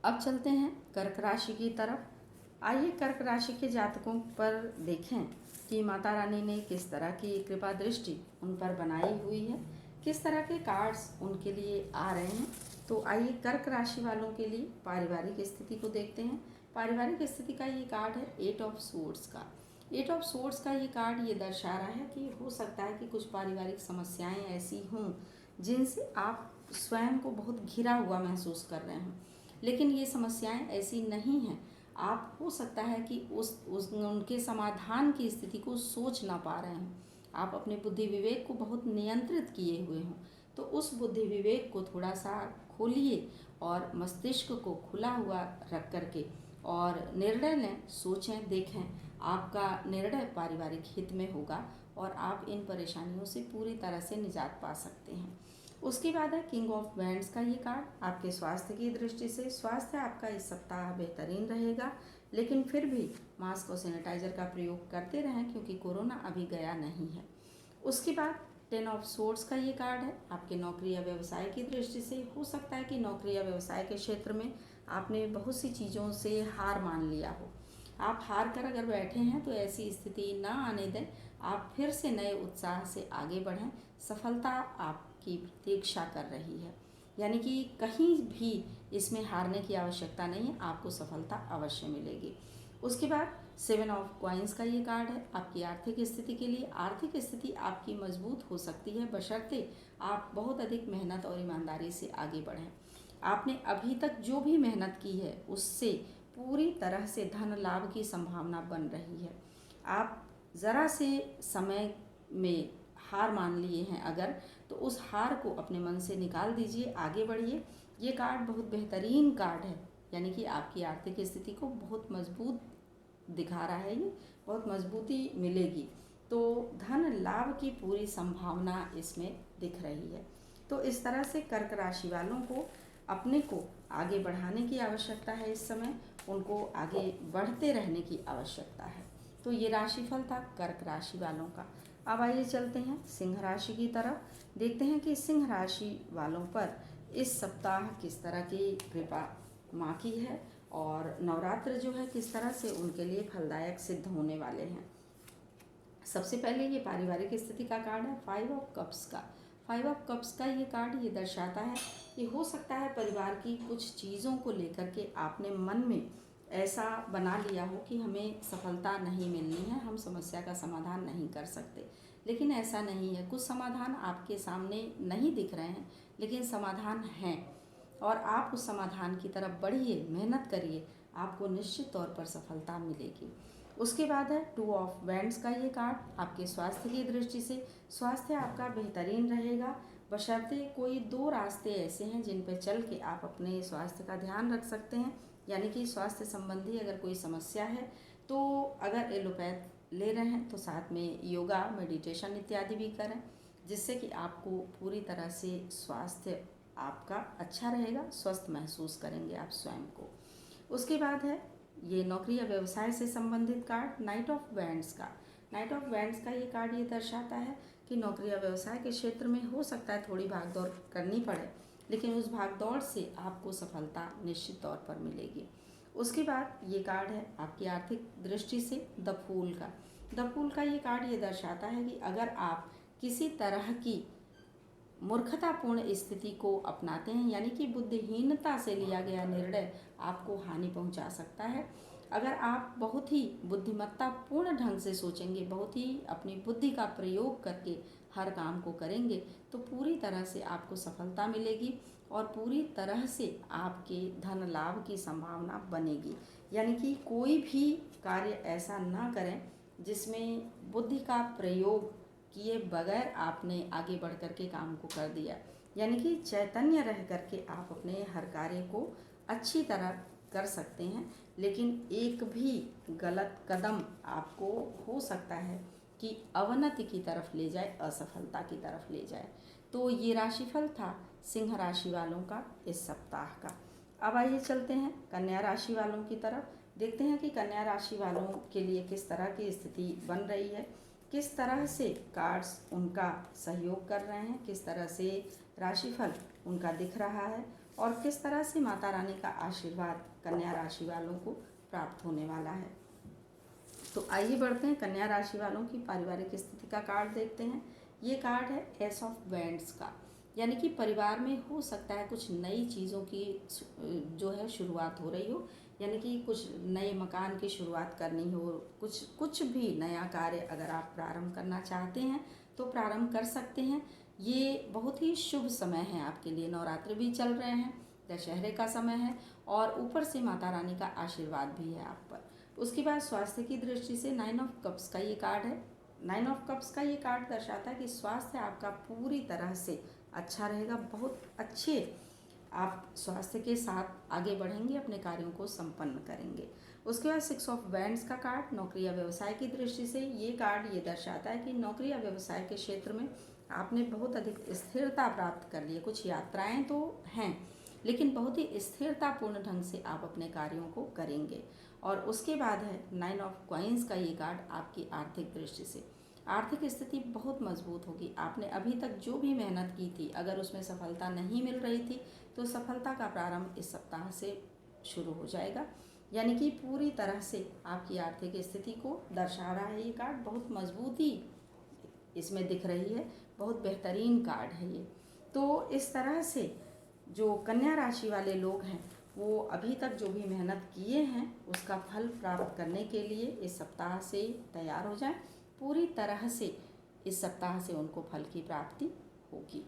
अब चलते हैं कर्क राशि की तरफ। आइए कर्क राशि के जातकों पर देखें कि माता रानी ने किस तरह की कृपा दृष्टि उन पर बनाई हुई है, किस तरह के कार्ड्स उनके लिए आ रहे हैं। तो आइए कर्क राशि वालों के लिए पारिवारिक स्थिति को देखते हैं। पारिवारिक स्थिति का ये कार्ड है 8 ऑफ सोर्ड्स का। 8 ऑफ सोर्ड्स का ये कार्ड ये दर्शा रहा है कि हो सकता है कि कुछ पारिवारिक समस्याएं ऐसी हों जिनसे आप स्वयं को बहुत घिरा हुआ महसूस कर रहे हों, लेकिन ये समस्याएं ऐसी नहीं हैं। आप हो सकता है कि उनके समाधान की स्थिति को सोच ना पा रहे हों। आप अपने बुद्धि विवेक को बहुत नियंत्रित किए हुए हों, तो उस बुद्धि विवेक को थोड़ा सा खोलिए और मस्तिष्क को खुला हुआ रख करके और निर्णय लें, सोचें, देखें। आपका निर्णय पारिवारिक हित में होगा और आप इन परेशानियों से पूरी तरह से निजात पा सकते हैं। उसके बाद है किंग ऑफ वैंड्स का ये कार्ड। आपके स्वास्थ्य की दृष्टि से स्वास्थ्य आपका इस सप्ताह बेहतरीन रहेगा, लेकिन फिर भी मास्क और सैनिटाइजर का प्रयोग करते रहें क्योंकि कोरोना अभी गया नहीं है। उसके बाद 10 ऑफ सोर्ड्स का ये कार्ड है। आपके नौकरी या व्यवसाय की दृष्टि से हो सकता है कि नौकरी या व्यवसाय के क्षेत्र में आपने बहुत सी चीज़ों से हार मान लिया हो। आप हार कर अगर बैठे हैं तो ऐसी स्थिति ना आने दें। आप फिर से नए उत्साह से आगे बढ़ें। सफलता आपकी प्रतीक्षा कर रही है, यानी कि कहीं भी इसमें हारने की आवश्यकता नहीं है, आपको सफलता अवश्य मिलेगी। उसके बाद 7 ऑफ कॉइन्स का ये कार्ड है। आपकी आर्थिक स्थिति के लिए आर्थिक स्थिति आपकी मजबूत हो सकती है बशर्ते आप बहुत अधिक मेहनत और ईमानदारी से आगे बढ़ें। आपने अभी तक जो भी मेहनत की है उससे पूरी तरह से धन लाभ की संभावना बन रही है। आप ज़रा से समय में हार मान लिए हैं अगर, तो उस हार को अपने मन से निकाल दीजिए, आगे बढ़िए। ये कार्ड बहुत बेहतरीन कार्ड है, यानी कि आपकी आर्थिक स्थिति को बहुत मजबूत दिखा रहा है। ये बहुत मजबूती मिलेगी, तो धन लाभ की पूरी संभावना इसमें दिख रही है। तो इस तरह से कर्क राशि वालों को अपने को आगे बढ़ाने की आवश्यकता है। इस समय उनको आगे बढ़ते रहने की आवश्यकता है। तो ये राशिफल था कर्क राशि वालों का। अब आइए चलते हैं सिंह राशि की तरफ। देखते हैं कि सिंह राशि वालों पर इस सप्ताह किस तरह की कृपा माँ की है और नवरात्र जो है किस तरह से उनके लिए फलदायक सिद्ध होने वाले हैं। सबसे पहले ये पारिवारिक स्थिति का कार्ड है 5 ऑफ कप्स का। 5 ऑफ कप्स का ये कार्ड ये दर्शाता है कि हो सकता है परिवार की कुछ चीज़ों को लेकर के आपने मन में ऐसा बना लिया हो कि हमें सफलता नहीं मिलनी है, हम समस्या का समाधान नहीं कर सकते, लेकिन ऐसा नहीं है। कुछ समाधान आपके सामने नहीं दिख रहे हैं, लेकिन समाधान हैं और आप उस समाधान की तरफ बढ़िए, मेहनत करिए, आपको निश्चित तौर पर सफलता मिलेगी। उसके बाद है 2 ऑफ वैंड्स का ये कार्ड। आपके स्वास्थ्य की दृष्टि से स्वास्थ्य आपका बेहतरीन रहेगा बशर्ते कोई 2 रास्ते ऐसे हैं जिन पर चल के आप अपने स्वास्थ्य का ध्यान रख सकते हैं। यानी कि स्वास्थ्य संबंधी अगर कोई समस्या है तो अगर एलोपैथ ले रहे हैं तो साथ में योगा, मेडिटेशन इत्यादि भी करें, जिससे कि आपको पूरी तरह से स्वास्थ्य आपका अच्छा रहेगा, स्वस्थ महसूस करेंगे आप स्वयं को। उसके बाद है ये नौकरी या व्यवसाय से संबंधित कार्ड नाइट ऑफ वैंड्स का। नाइट ऑफ वैंड्स का ये कार्ड ये दर्शाता है कि नौकरी या व्यवसाय के क्षेत्र में हो सकता है थोड़ी भागदौड़ करनी पड़े, लेकिन उस भागदौड़ से आपको सफलता निश्चित तौर पर मिलेगी। उसके बाद ये कार्ड है आपकी आर्थिक दृष्टि से द फूल का। द फूल का ये कार्ड ये दर्शाता है कि अगर आप किसी तरह की मूर्खतापूर्ण स्थिति को अपनाते हैं, यानी कि बुद्धिहीनता से लिया गया निर्णय आपको हानि पहुंचा सकता है। अगर आप बहुत ही बुद्धिमत्तापूर्ण ढंग से सोचेंगे, बहुत ही अपनी बुद्धि का प्रयोग करके हर काम को करेंगे, तो पूरी तरह से आपको सफलता मिलेगी और पूरी तरह से आपके धन लाभ की संभावना बनेगी। यानी कि कोई भी कार्य ऐसा ना करें जिसमें बुद्धि का प्रयोग किए बगैर आपने आगे बढ़ कर के काम को कर दिया। यानी कि चैतन्य रह करके आप अपने हर कार्य को अच्छी तरह कर सकते हैं, लेकिन एक भी गलत कदम आपको हो सकता है कि अवनति की तरफ ले जाए, असफलता की तरफ ले जाए। तो ये राशिफल था सिंह राशि वालों का इस सप्ताह का। अब आइए चलते हैं कन्या राशि वालों की तरफ। देखते हैं कि कन्या राशि वालों के लिए किस तरह की स्थिति बन रही है, किस तरह से कार्ड्स उनका सहयोग कर रहे हैं, किस तरह से राशिफल उनका दिख रहा है और किस तरह से माता रानी का आशीर्वाद कन्या राशि वालों को प्राप्त होने वाला है। तो आइए बढ़ते हैं कन्या राशि वालों की पारिवारिक स्थिति का कार्ड देखते हैं। ये कार्ड है एस ऑफ वैंड्स का, यानी कि परिवार में हो सकता है कुछ नई चीज़ों की जो है शुरुआत हो रही हो, यानी कि कुछ नए मकान की शुरुआत करनी हो, कुछ भी नया कार्य अगर आप प्रारंभ करना चाहते हैं तो प्रारंभ कर सकते हैं। ये बहुत ही शुभ समय है आपके लिए। नवरात्र भी चल रहे हैं, दशहरे का समय है और ऊपर से माता रानी का आशीर्वाद भी है आप पर। उसके बाद स्वास्थ्य की दृष्टि से 9 ऑफ कप्स का ये कार्ड है। 9 ऑफ कप्स का ये कार्ड दर्शाता है कि स्वास्थ्य आपका पूरी तरह से अच्छा रहेगा, बहुत अच्छे आप स्वास्थ्य के साथ आगे बढ़ेंगे, अपने कार्यों को संपन्न करेंगे। उसके बाद 6 ऑफ वैंड्स का कार्ड नौकरी या व्यवसाय की दृष्टि से ये कार्ड ये दर्शाता है कि नौकरी या व्यवसाय के क्षेत्र में आपने बहुत अधिक स्थिरता प्राप्त कर ली है। कुछ यात्राएं तो हैं, लेकिन बहुत ही स्थिरतापूर्ण ढंग से आप अपने कार्यों को करेंगे। और उसके बाद है 9 ऑफ कॉइन्स का ये कार्ड आपकी आर्थिक दृष्टि से। आर्थिक स्थिति बहुत मजबूत होगी। आपने अभी तक जो भी मेहनत की थी, अगर उसमें सफलता नहीं मिल रही थी तो सफलता का प्रारंभ इस सप्ताह से शुरू हो जाएगा, यानी कि पूरी तरह से आपकी आर्थिक स्थिति को दर्शा रहा है ये कार्ड। बहुत मजबूती इसमें दिख रही है, बहुत बेहतरीन कार्ड है ये। तो इस तरह से जो कन्या राशि वाले लोग हैं वो अभी तक जो भी मेहनत किए हैं उसका फल प्राप्त करने के लिए इस सप्ताह से तैयार हो जाएं। पूरी तरह से इस सप्ताह से उनको फल की प्राप्ति होगी।